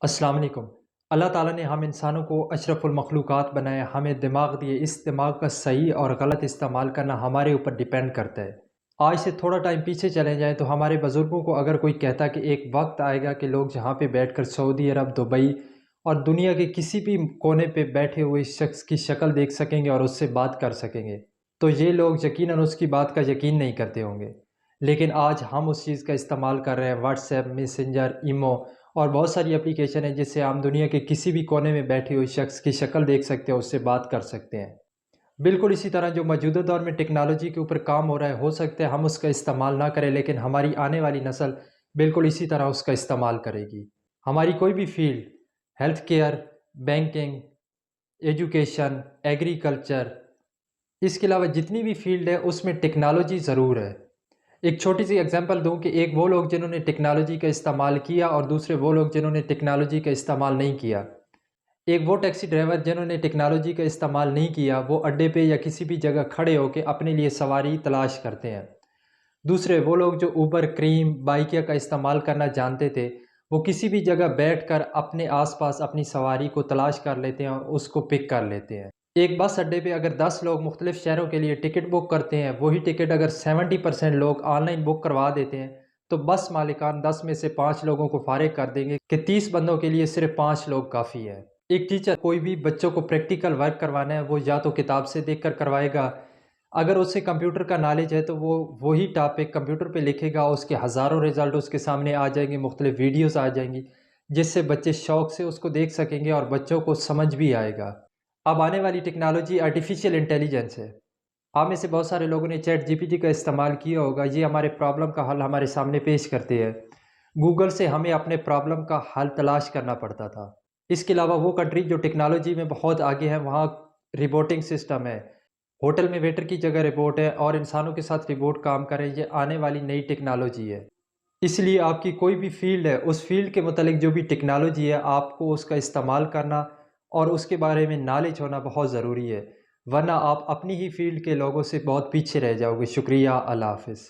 السلام علیکم۔ اللہ تعالیٰ نے ہم انسانوں کو اشرف المخلوقات بنایا، ہمیں دماغ دیے، اس دماغ کا صحیح اور غلط استعمال کرنا ہمارے اوپر ڈیپینڈ کرتا ہے۔ آج سے تھوڑا ٹائم پیچھے چلے جائیں تو ہمارے بزرگوں کو اگر کوئی کہتا کہ ایک وقت آئے گا کہ لوگ جہاں پہ بیٹھ کر سعودی عرب، دبئی اور دنیا کے کسی بھی کونے پہ بیٹھے ہوئے شخص کی شکل دیکھ سکیں گے اور اس سے بات کر سکیں گے، تو یہ لوگ یقیناً اس کی بات کا یقین نہیں کرتے ہوں گے۔ لیکن آج ہم اس چیز کا استعمال کر رہے ہیں، واٹس ایپ، میسنجر، ایمو اور بہت ساری اپلیکیشن ہیں جس سے ہم دنیا کے کسی بھی کونے میں بیٹھے ہوئے شخص کی شکل دیکھ سکتے ہیں، اس سے بات کر سکتے ہیں۔ بالکل اسی طرح جو موجودہ دور میں ٹیکنالوجی کے اوپر کام ہو رہا ہے، ہو سکتا ہے ہم اس کا استعمال نہ کریں، لیکن ہماری آنے والی نسل بالکل اسی طرح اس کا استعمال کرے گی۔ ہماری کوئی بھی field, health care, banking, education, agriculture, اس کے علاوہ جتنی بھی فیلڈ ہے اس میں ٹیکنالوجی ضرور ہے۔ ایک چھوٹی سی اگزامپل دوں کہ ایک وہ لوگ جنہوں نے ٹیکنالوجی کا استعمال کیا اور دوسرے وہ لوگ جنہوں نے ٹیکنالوجی کا استعمال نہیں کیا۔ ایک وہ ٹیکسی ڈرائیور جنہوں نے ٹیکنالوجی کا استعمال نہیں کیا، وہ اڈے پہ یا کسی بھی جگہ کھڑے ہو کے اپنے لیے سواری تلاش کرتے ہیں۔ دوسرے وہ لوگ جو اوبر، کریم، بائکیا کا استعمال کرنا جانتے تھے، وہ کسی بھی جگہ بیٹھ کر اپنے آس پاس اپنی سواری کو تلاش کر لیتے ہیں اور اس کو پک کر لیتے ہیں۔ ایک بس اڈے پہ اگر 10 لوگ مختلف شہروں کے لیے ٹکٹ بک کرتے ہیں، وہی ٹکٹ اگر 70% لوگ آن لائن بک کروا دیتے ہیں، تو بس مالکان 10 میں سے 5 لوگوں کو فارغ کر دیں گے کہ 30 بندوں کے لیے صرف 5 لوگ کافی ہے۔ ایک ٹیچر کوئی بھی بچوں کو پریکٹیکل ورک کروانا ہے، وہ یا تو کتاب سے دیکھ کر کروائے گا، اگر اس سے کمپیوٹر کا نالج ہے تو وہ وہی ٹاپک کمپیوٹر پہ لکھے گا، اس کے ہزاروں رزلٹ اس کے سامنے آ جائیں گے، مختلف ویڈیوز آ جائیں گی جس سے بچے شوق سے اس کو دیکھ سکیں گے اور بچوں کو سمجھ بھی آئے گا۔ اب آنے والی ٹیکنالوجی آرٹیفیشیل انٹیلیجنس ہے۔ آپ میں سے بہت سارے لوگوں نے چیٹ جی پی ٹی کا استعمال کیا ہوگا، یہ ہمارے پرابلم کا حل ہمارے سامنے پیش کرتے ہیں۔ گوگل سے ہمیں اپنے پرابلم کا حل تلاش کرنا پڑتا تھا۔ اس کے علاوہ وہ کنٹری جو ٹیکنالوجی میں بہت آگے ہیں، وہاں ربوٹنگ سسٹم ہے، ہوٹل میں ویٹر کی جگہ ربوٹ ہے اور انسانوں کے ساتھ ربوٹ کام کرے، یہ آنے والی نئی ٹیکنالوجی ہے۔ اس لیے آپ کی کوئی بھی فیلڈ ہے، اس فیلڈ کے متعلق جو بھی ٹیکنالوجی ہے، آپ کو اس کا استعمال کرنا اور اس کے بارے میں نالج ہونا بہت ضروری ہے، ورنہ آپ اپنی ہی فیلڈ کے لوگوں سے بہت پیچھے رہ جاؤ گے۔ شکریہ، اللہ حافظ۔